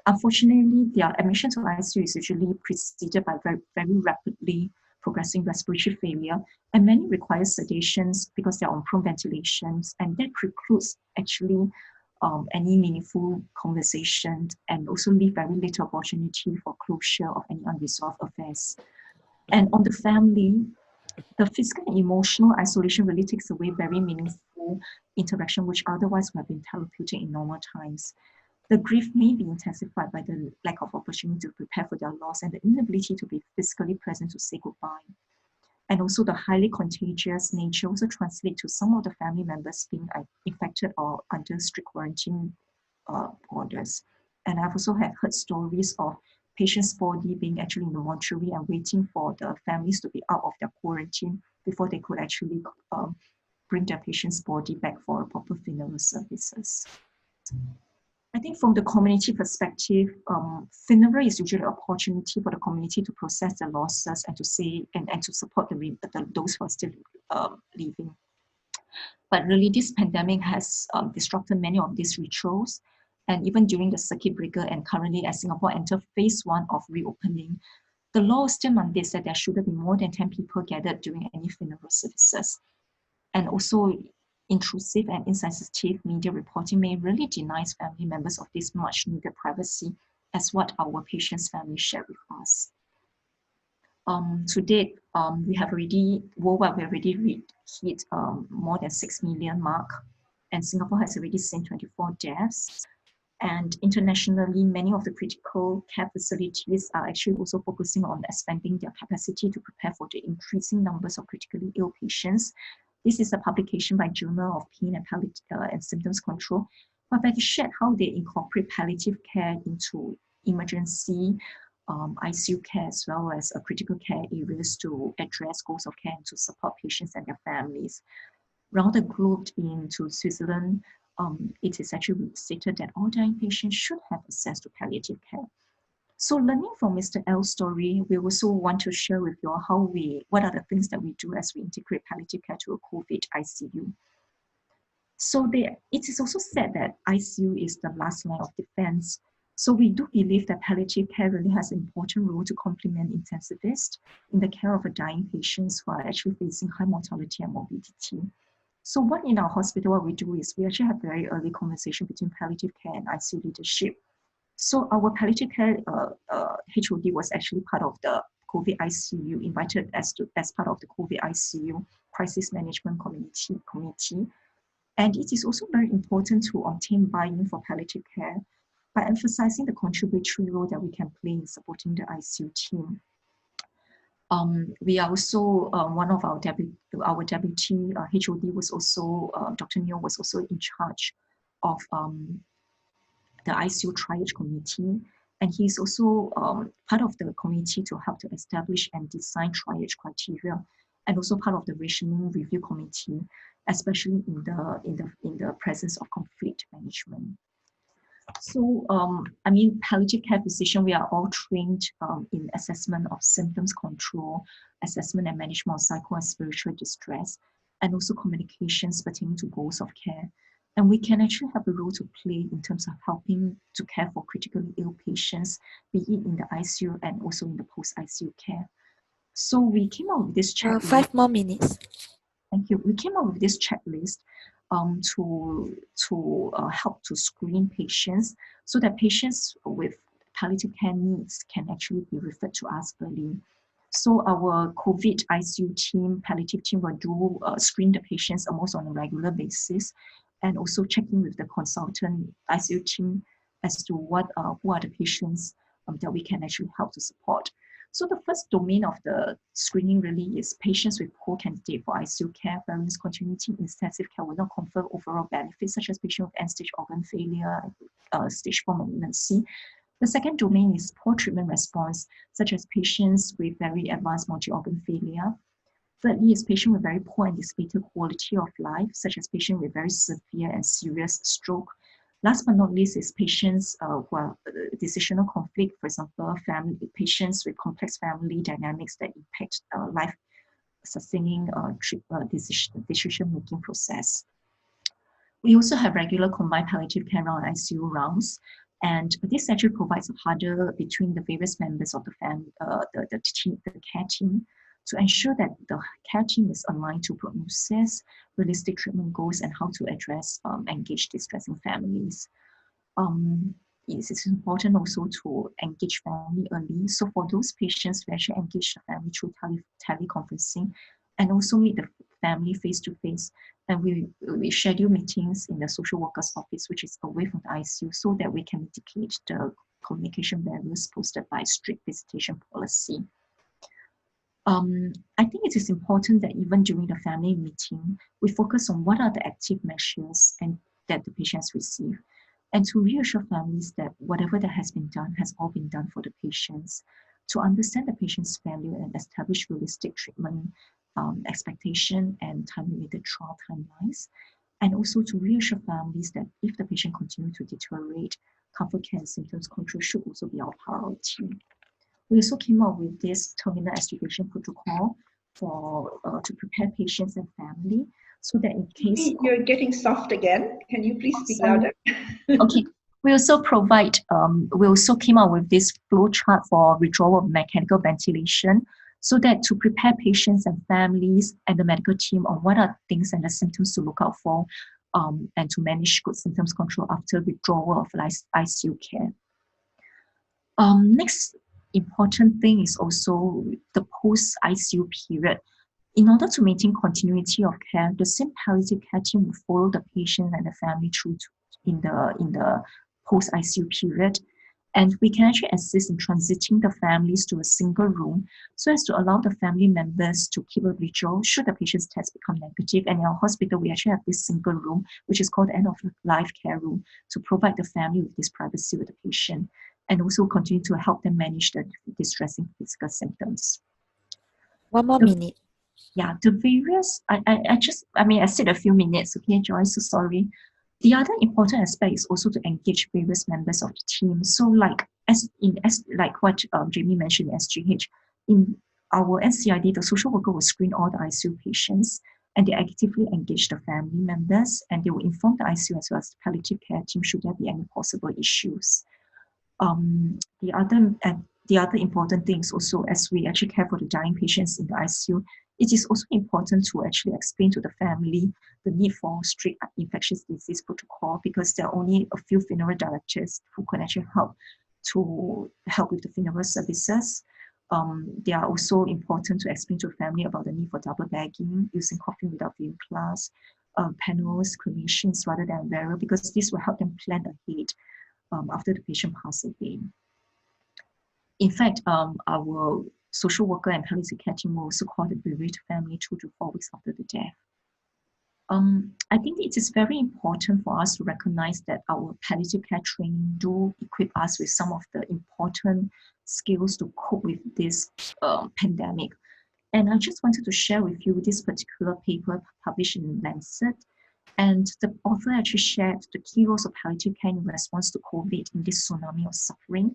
unfortunately, their admission to ICU is usually preceded by very, very rapidly progressing respiratory failure, and many require sedations because they're on prone ventilations, and that precludes actually any meaningful conversation, and also leave very little opportunity for closure of any unresolved affairs. And on the family, the physical and emotional isolation really takes away very meaningful interaction, which otherwise would have been therapeutic in normal times. The grief may be intensified by the lack of opportunity to prepare for their loss and the inability to be physically present to say goodbye. And also the highly contagious nature also translate to some of the family members being infected or under strict quarantine orders. And I've also heard stories of patients' body being actually in the mortuary and waiting for the families to be out of their quarantine before they could actually bring their patient's body back for proper funeral services. I think from the community perspective, funeral is usually an opportunity for the community to process the losses and to say and to support those who are still living. But really, this pandemic has disrupted many of these rituals. And even during the circuit breaker and currently as Singapore enters phase 1 of reopening, the law still mandates that there shouldn't be more than 10 people gathered during any funeral services. And also, intrusive and insensitive media reporting may really deny family members of this much needed privacy, as what our patients' family shared with us. To date, we have already, worldwide, we have already hit more than 6 million mark, and Singapore has already seen 24 deaths. And internationally, many of the critical care facilities are actually also focusing on expanding their capacity to prepare for the increasing numbers of critically ill patients. This is a publication by Journal of Pain and Symptoms Control, but they shared how they incorporate palliative care into emergency ICU care as well as critical care areas to address goals of care and to support patients and their families. Around the globe into Switzerland, it is actually stated that all dying patients should have access to palliative care. So learning from Mr. L's story, we also want to share with you all what are the things that we do as we integrate palliative care to a COVID ICU. So it is also said that ICU is the last line of defense. So we do believe that palliative care really has an important role to complement intensivists in the care of dying patients who are actually facing high mortality and morbidity. So what in our hospital, what we do is we actually have very early conversation between palliative care and ICU leadership. So our palliative care HOD was actually part of the COVID ICU, invited as part of the COVID ICU Crisis Management Committee. And it is also very important to obtain buy-in for palliative care by emphasizing the contributory role that we can play in supporting the ICU team. We are also, one of our deputy HOD was also, Dr. Neo was also in charge of the ICU triage committee. And he's also part of the committee to help to establish and design triage criteria, and also part of the rationing review committee, especially in the presence of conflict management. So, I mean, palliative care physician, we are all trained in assessment of symptoms control, assessment and management of psycho and spiritual distress, and also communications pertaining to goals of care. And we can actually have a role to play in terms of helping to care for critically ill patients, be it in the ICU and also in the post-ICU care. So we came up with this checklist. 5 more minutes. Thank you. We came up with this checklist to help to screen patients so that patients with palliative care needs can actually be referred to us early. So our COVID ICU team, palliative team will do screen the patients almost on a regular basis, and also checking with the consultant ICU team as to who are the patients that we can actually help to support. So the first domain of the screening really is patients with poor candidate for ICU care, whereas continuity in intensive care will not confer overall benefits, such as patients with end-stage organ failure, stage 4 malignancy. The second domain is poor treatment response, such as patients with very advanced multi-organ failure. Thirdly is patients with very poor and dissipated quality of life, such as patients with very severe and serious stroke. Last but not least is patients who are decisional conflict, for example, patients with complex family dynamics that impact life-sustaining decision-making process. We also have regular combined palliative care around ICU rounds, and this actually provides a huddle between the various members of the family, the care team, to ensure that the care team is aligned to prognosis, realistic treatment goals, and how to address engage distressing families. It is important also to engage family early. So for those patients, we actually engage the family through teleconferencing and also meet the family face-to-face, and we schedule meetings in the social worker's office, which is away from the ICU, so that we can mitigate the communication barriers posted by strict visitation policy. I think it is important that even during the family meeting, we focus on what are the active measures and that the patients receive, and to reassure families that whatever that has been done has all been done for the patients, to understand the patient's value and establish realistic treatment expectation and time-limited trial timelines, and also to reassure families that if the patient continues to deteriorate, comfort care and symptoms control should also be our priority. We also came up with this terminal extrication protocol for to prepare patients and family, so that in case you're getting soft again. Can you please speak louder? Okay. We also provide. We also came up with this flow chart for withdrawal of mechanical ventilation, so that to prepare patients and families and the medical team on what are things and the symptoms to look out for, and to manage good symptoms control after withdrawal of ICU care. Next important thing is also the post-ICU period. In order to maintain continuity of care, the same palliative care team will follow the patient and the family through in the post-ICU period. And we can actually assist in transiting the families to a single room, so as to allow the family members to keep a vigil should the patient's test become negative. And in our hospital, we actually have this single room, which is called end-of-life care room, to provide the family with this privacy with the patient, and also continue to help them manage the distressing physical symptoms. One more minute. Yeah, the various, I said a few minutes, okay, Joyce, so sorry. The other important aspect is also to engage various members of the team. So like what Jamie mentioned in SGH, in our NCID, the social worker will screen all the ICU patients, and they actively engage the family members, and they will inform the ICU as well as the palliative care team should there be any possible issues. The other important thing is also, as we actually care for the dying patients in the ICU, it is also important to actually explain to the family the need for strict infectious disease protocol, because there are only a few funeral directors who can actually help with the funeral services. They are also important to explain to the family about the need for double bagging, using coffin without viewing class, panels, cremations rather than burial, because this will help them plan ahead after the patient passes away. In fact, our social worker and palliative care team will also call the bereaved family 2 to 4 weeks after the death. I think it is very important for us to recognize that our palliative care training do equip us with some of the important skills to cope with this pandemic. And I just wanted to share with you this particular paper published in Lancet. And the author actually shared the key roles of palliative care in response to COVID in this tsunami of suffering.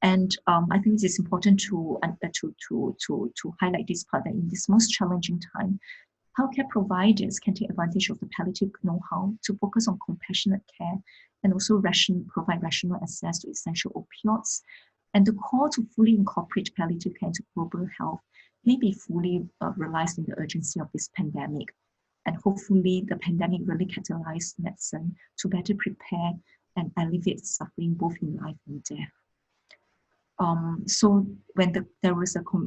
And I think it is important to highlight this part, that in this most challenging time, healthcare providers can take advantage of the palliative know-how to focus on compassionate care and also provide rational access to essential opioids. And the call to fully incorporate palliative care into global health may be fully realized in the urgency of this pandemic. And hopefully the pandemic really catalyzed medicine to better prepare and alleviate suffering both in life and death. So when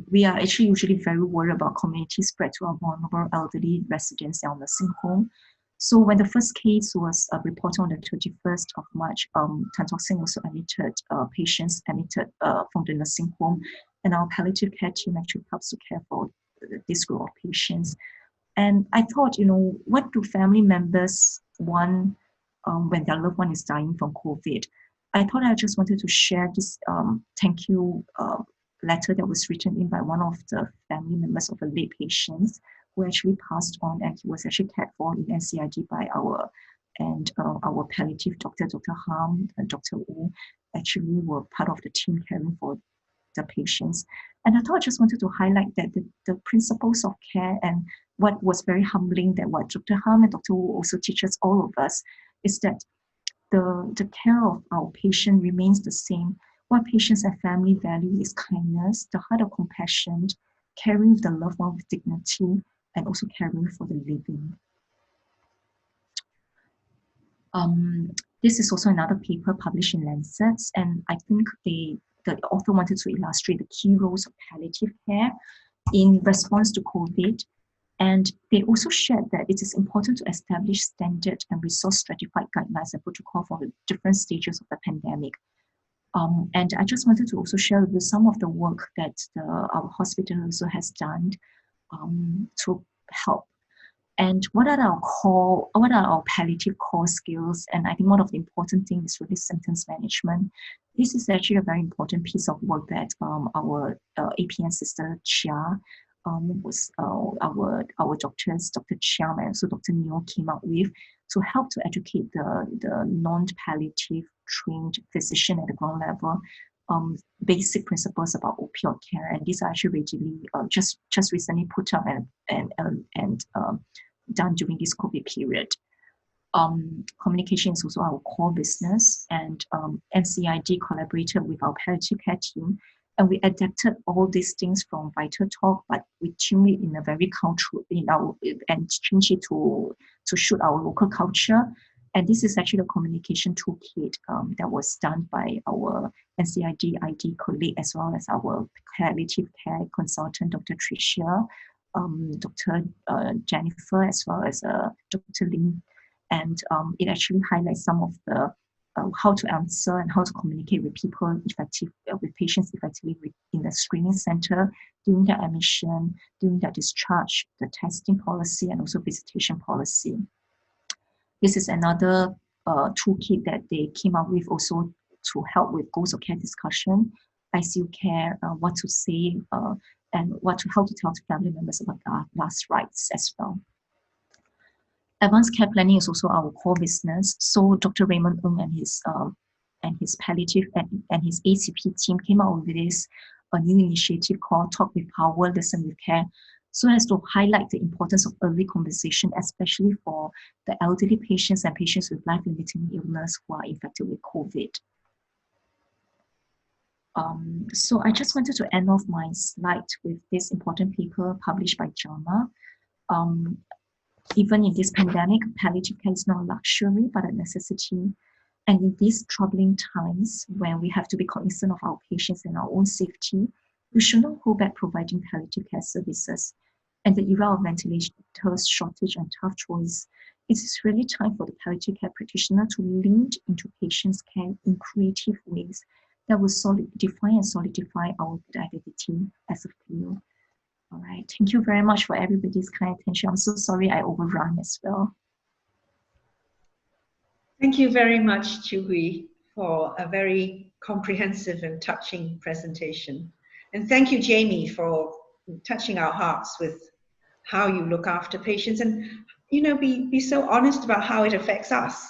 we are actually usually very worried about community spread to our vulnerable elderly residents in our nursing home. So when the first case was reported on the 31st of March, Tock Seng also admitted patients admitted from the nursing home, and our palliative care team actually helps to care for this group of patients. And I thought, what do family members want when their loved one is dying from COVID? I thought I just wanted to share this thank you letter that was written in by one of the family members of the late patients who actually passed on, and he was actually cared for in NCID by our palliative doctor, Dr. Ham and Dr. Wu, actually were part of the team caring for the patients. And I thought I just wanted to highlight that the principles of care, and what was very humbling, that what Dr. Ham and Dr. Wu also teaches all of us, is that the care of our patient remains the same. What patients and family value is kindness, the heart of compassion, caring the loved one with dignity, and also caring for the living. This is also another paper published in Lancet, and I think the author wanted to illustrate the key roles of palliative care in response to COVID. And they also shared that it is important to establish standard and resource stratified guidelines and protocol for the different stages of the pandemic. And I just wanted to also share with you some of the work that our hospital also has done to help. And what are our palliative core skills? And I think one of the important things is really symptoms management. This is actually a very important piece of work that our APN sister Chia, was our doctors, Dr. Chiam and also Dr. Neo came up with to help to educate the non-palliative trained physician at the ground level basic principles about opioid care. And these are actually readily just recently put up and done during this COVID period. Communication is also our core business, and NCID collaborated with our palliative care team, and we adapted all these things from Vital Talk, but we tuned it in a very cultural, and changed it to suit our local culture. And this is actually a communication toolkit that was done by our NCID ID colleague, as well as our palliative care consultant, Dr. Tricia, Dr. Jennifer, as well as Dr. Lin. And it actually highlights some of the how to answer and how to communicate with people with patients effectively in the screening center, during their admission, during their discharge, the testing policy, and also visitation policy. This is another toolkit that they came up with also to help with goals of care discussion, ICU care, what to say, and how to tell to family members about our last rites as well. Advanced care planning is also our core business. So Dr. Raymond Ng and his palliative and his ACP team came out with this new initiative called Talk with Power, Listen with Care, so as to highlight the importance of early conversation, especially for the elderly patients and patients with life-limiting illness who are infected with COVID. So I just wanted to end off my slide with this important paper published by JAMA. Even in this pandemic, palliative care is not a luxury, but a necessity. And in these troubling times, when we have to be cognizant of our patients and our own safety, we should not hold back providing palliative care services. And the era of ventilators shortage and tough choice, it is really time for the palliative care practitioner to lean into patients' care in creative ways that will define and solidify our identity as a field. All right, thank you very much for everybody's kind attention. I'm so sorry I overrun as well. Thank you very much, Hwee, for a very comprehensive and touching presentation. And thank you, Jamie, for touching our hearts with how you look after patients and, you know, be so honest about how it affects us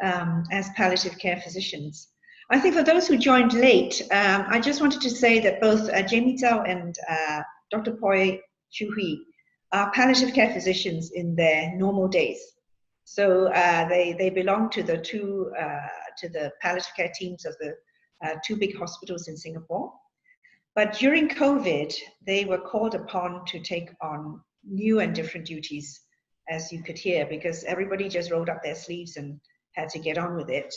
as palliative care physicians. I think for those who joined late, I just wanted to say that both Jamie Zhou and Dr. Poi Hwee are palliative care physicians in their normal days. So they belong to the palliative care teams of the two big hospitals in Singapore. But during COVID, they were called upon to take on new and different duties, as you could hear, because everybody just rolled up their sleeves and had to get on with it.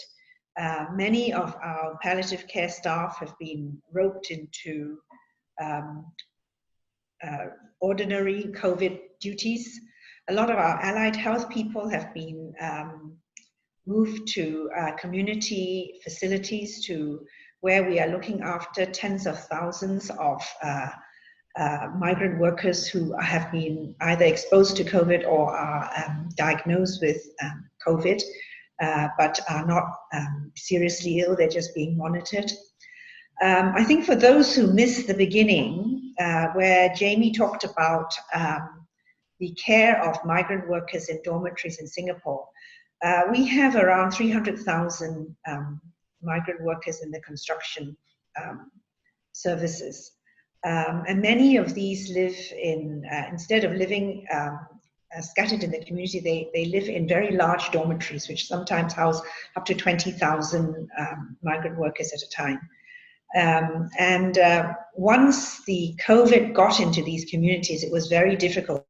Many of our palliative care staff have been roped into ordinary COVID duties. A lot of our allied health people have been moved to community facilities where we are looking after tens of thousands of migrant workers who have been either exposed to COVID or are diagnosed with COVID, but are not seriously ill, they're just being monitored. I think for those who missed the beginning, where Jamie talked about the care of migrant workers in dormitories in Singapore, we have around 300,000 migrant workers in the construction services. And many of these live in, instead of living scattered in the community, they live in very large dormitories, which sometimes house up to 20,000 migrant workers at a time. Once the COVID got into these communities, it was very difficult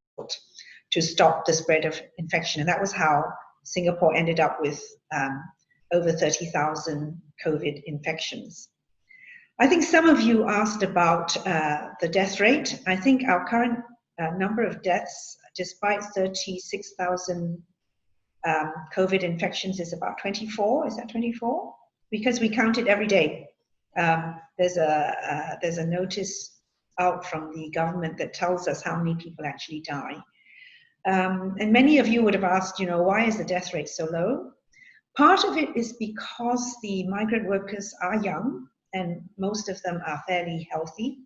to stop the spread of infection. And that was how Singapore ended up with over 30,000 COVID infections. I think some of you asked about the death rate. I think our current number of deaths despite 36,000 COVID infections, is about 24. Is that 24? Because we count it every day. There's a notice out from the government that tells us how many people actually die. And many of you would have asked, why is the death rate so low? Part of it is because the migrant workers are young and most of them are fairly healthy.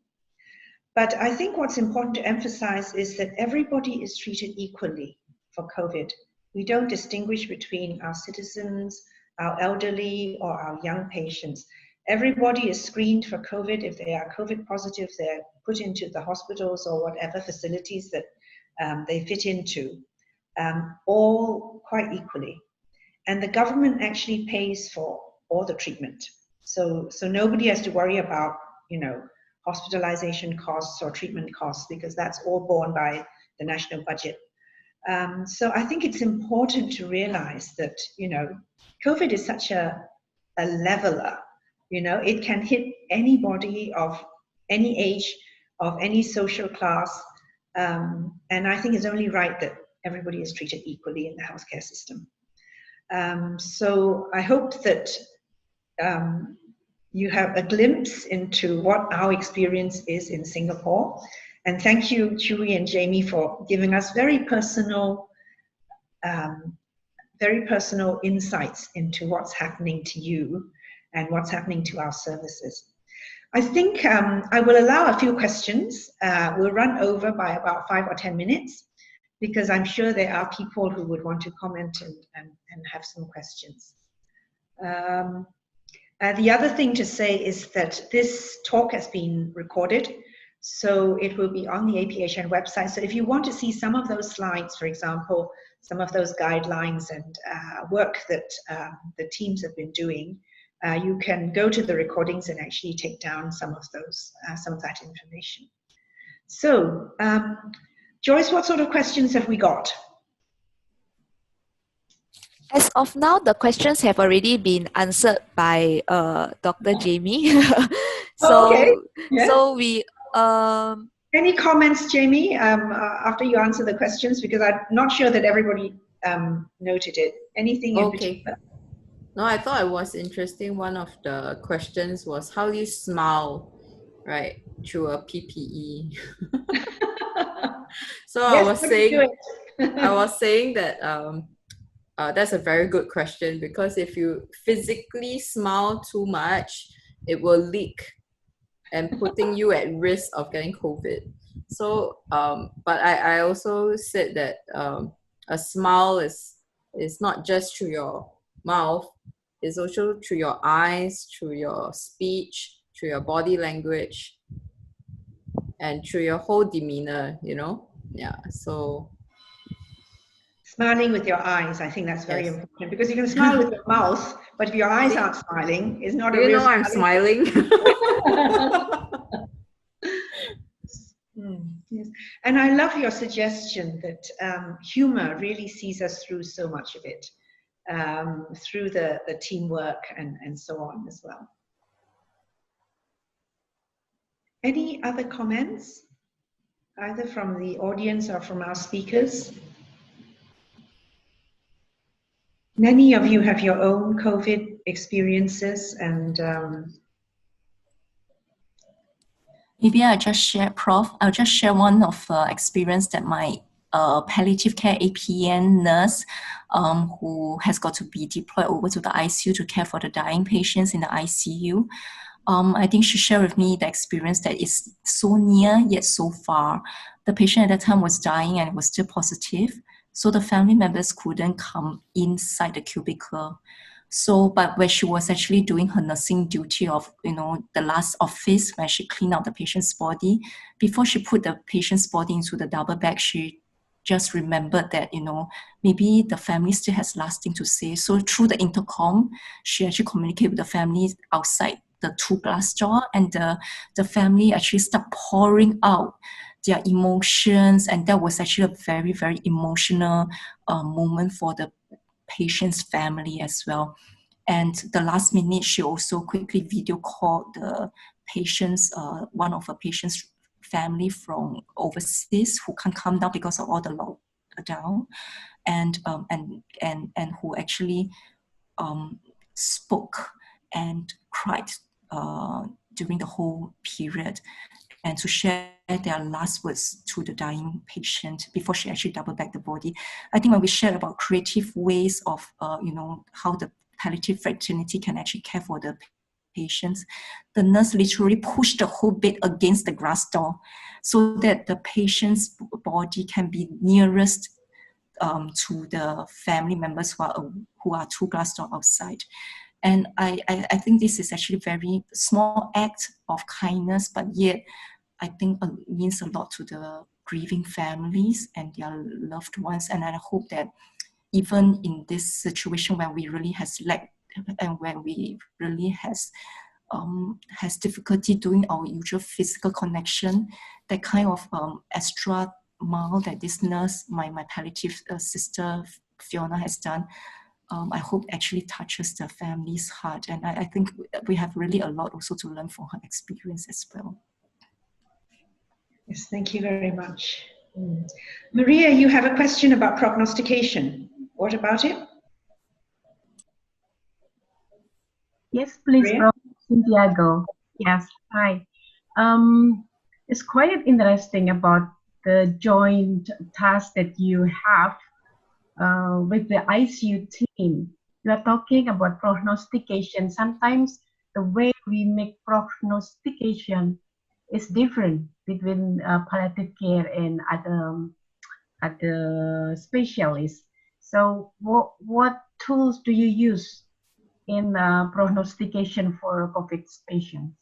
But I think what's important to emphasize is that everybody is treated equally for COVID. We don't distinguish between our citizens, our elderly, or our young patients. Everybody is screened for COVID. If they are COVID positive, they're put into the hospitals or whatever facilities that they fit into, all quite equally. And the government actually pays for all the treatment. So nobody has to worry about, hospitalization costs or treatment costs, because that's all borne by the national budget. So I think it's important to realize that, COVID is such a leveler. It can hit anybody of any age, of any social class. And I think it's only right that everybody is treated equally in the healthcare system. So I hope that you have a glimpse into what our experience is in Singapore. And thank you, Choo and Jamie, for giving us very personal insights into what's happening to you and what's happening to our services. I think I will allow a few questions. We'll run over by about 5 or 10 minutes, because I'm sure there are people who would want to comment and have some questions. The other thing to say is that this talk has been recorded, so it will be on the APHN website. So if you want to see some of those slides, for example, some of those guidelines and work that the teams have been doing, you can go to the recordings and actually take down some of that information. So, Joyce, what sort of questions have we got? As of now, the questions have already been answered by Dr. Jamie. Okay. Yeah. So we Any comments, Jamie, after you answer the questions? Because I'm not sure that everybody noted it. Anything in particular? No, I thought it was interesting. One of the questions was, how do you smile, right, through a PPE? So yes, I was saying that that's a very good question, because if you physically smile too much, it will leak and putting you at risk of getting COVID. So, but I also said that a smile is not just through your mouth, it's also through your eyes, through your speech, through your body language, and through your whole demeanor, Yeah, so smiling with your eyes, I think that's very important, because you can smile with your mouth, but if your eyes aren't smiling, it's not a real I'm smiling. Yes. And I love your suggestion that humor really sees us through so much of it, through the teamwork and so on as well. Any other comments, either from the audience or from our speakers? Many of you have your own COVID experiences, and maybe I'll just share, Prof. I'll just share one of experience that my palliative care APN nurse who has got to be deployed over to the ICU to care for the dying patients in the ICU. I think she shared with me the experience that is so near yet so far. The patient at that time was dying and was still positive. So the family members couldn't come inside the cubicle. So, but when she was actually doing her nursing duty of, the last office, when she cleaned out the patient's body, before she put the patient's body into the double bag, she just remembered that, maybe the family still has last thing to say. So through the intercom, she actually communicated with the family outside the 2 glass door, and the family actually start pouring out their emotions, and that was actually a very, very emotional moment for the patient's family as well. And the last minute, she also quickly video called the patient's, one of her patient's family from overseas who can't come down because of all the lockdown, and who actually spoke and cried during the whole period, and to share their last words to the dying patient before she actually double back the body. I think when we share about creative ways of, how the palliative fraternity can actually care for the patients, the nurse literally pushed the whole bed against the glass door so that the patient's body can be nearest to the family members who are 2 glass door outside. And I think this is actually a very small act of kindness, but yet I think it means a lot to the grieving families and their loved ones. And I hope that even in this situation where we really has lacked and when we really has difficulty doing our usual physical connection, that kind of extra mile that this nurse, my palliative sister Fiona has done, I hope actually touches the family's heart. And I think we have really a lot also to learn from her experience as well. Yes, thank you very much. Maria, you have a question about prognostication. What about it? Yes, please, Maria? Prof. Santiago. Yes, hi. It's quite interesting about the joint task that you have with the ICU team. You are talking about prognostication. Sometimes the way we make prognostication is different between palliative care and other specialists. So what tools do you use in prognostication for COVID patients?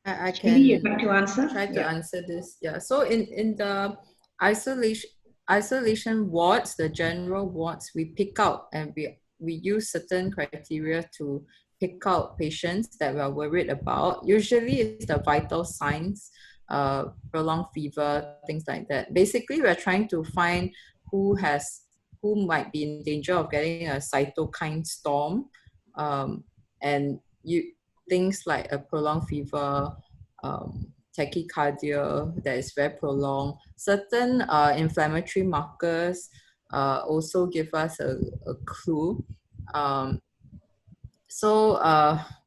I can Hwee, you'd like to answer? try to answer this. Yeah. So in the isolation wards, the general wards, we pick out and we use certain criteria to pick out patients that we are worried about. Usually it's the vital signs, prolonged fever, things like that. Basically, we're trying to find who might be in danger of getting a cytokine storm, and things like a prolonged fever, tachycardia that is very prolonged. Certain inflammatory markers also give us a clue.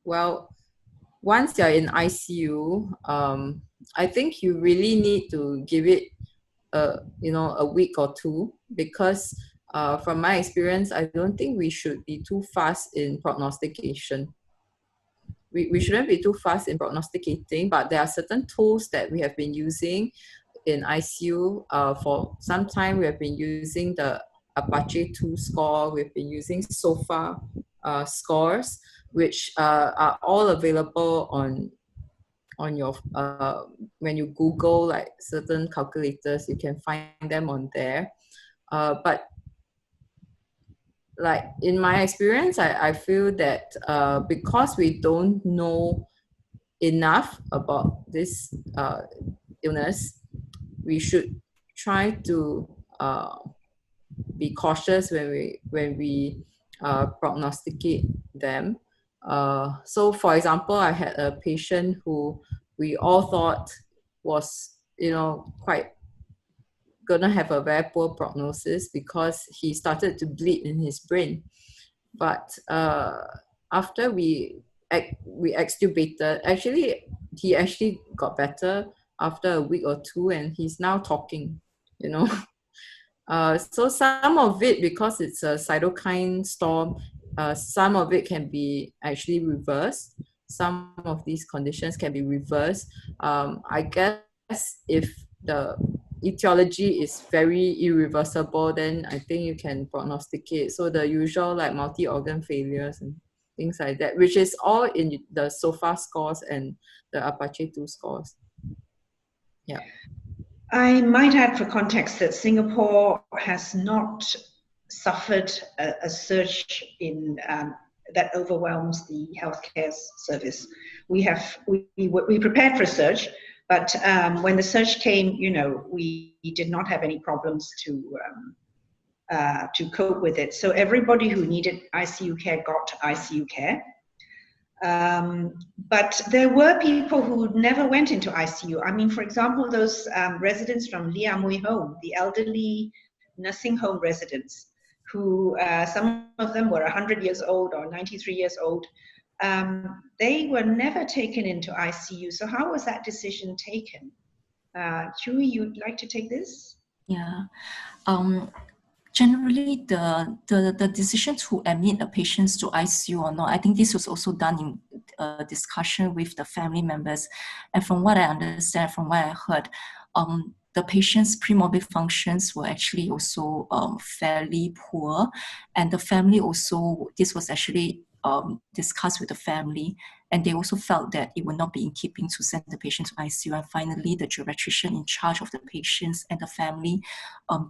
Well, once you're in ICU, I think you really need to give it a week or two, because from my experience, I don't think we should be too fast in prognostication. We shouldn't be too fast in prognosticating, but there are certain tools that we have been using in ICU for some time. We have been using the Apache 2 score, we've been using SOFA scores, which are all available on your when you Google like certain calculators, you can find them on there. But like in my experience, I feel that because we don't know enough about this illness, we should try to be cautious when we prognosticate them. So for example, I had a patient who we all thought was quite gonna have a very poor prognosis because he started to bleed in his brain. But after we extubated, he actually got better after a week or two, and he's now talking, So some of it, because it's a cytokine storm, some of it can be actually reversed. Some of these conditions can be reversed. I guess if the etiology is very irreversible, then I think you can prognosticate. So the usual like multi-organ failures and things like that, which is all in the SOFA scores and the Apache 2 scores. Yeah. I might add for context that Singapore has not suffered a surge in that overwhelms the healthcare service. We prepared for a surge, but when the surge came, we did not have any problems to cope with it. So everybody who needed ICU care got ICU care. But there were people who never went into ICU. I mean, for example, those residents from Lia Mui Home, the elderly nursing home residents, who some of them were 100 years old or 93 years old. They were never taken into ICU. So how was that decision taken? Choo, you'd like to take this? Yeah. Generally, the decision to admit the patients to ICU or not, I think this was also done in a discussion with the family members. And from what I understand, from what I heard, the patient's premorbid functions were actually also fairly poor. And the family also, this was actually discussed with the family, and they also felt that it would not be in keeping to send the patient to ICU. And finally, the geriatrician in charge of the patients and the family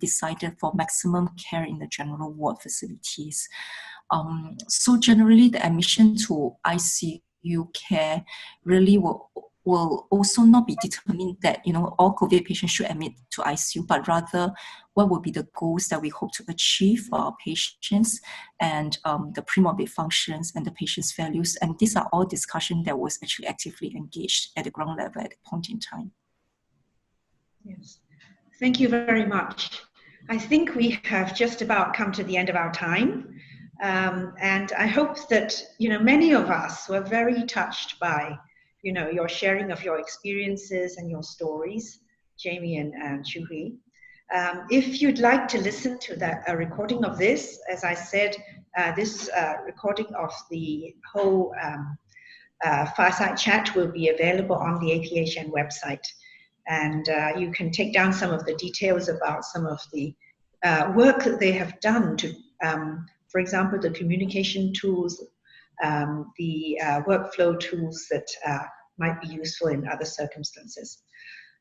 decided for maximum care in the general ward facilities. So generally, the admission to ICU care really will also not be determined that, you know, all COVID patients should admit to ICU, but rather what would be the goals that we hope to achieve for our patients, and the premorbid functions and the patient's values. And these are all discussion that was actually actively engaged at the ground level at the point in time. Yes, thank you very much. I think we have just about come to the end of our time. And I hope that, you know, many of us were very touched by, you know, your sharing of your experiences and your stories, Jamie and Hwee. If you'd like to listen to a recording of this, as I said, this recording of the whole Fireside chat will be available on the APHN website. And you can take down some of the details about some of the work that they have done to, for example, the communication tools, the workflow tools that might be useful in other circumstances.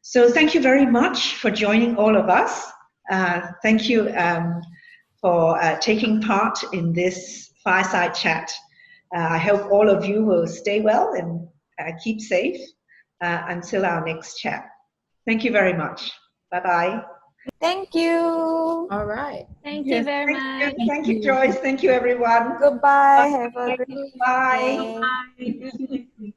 So thank you very much for joining all of us. Thank you for taking part in this Fireside chat. I hope all of you will stay well and keep safe until our next chat. Thank you very much. Bye-bye. Thank you. All right. Thank you very much. Thank you, Joyce. Thank you, everyone. Goodbye. Have a great Bye. day. Bye.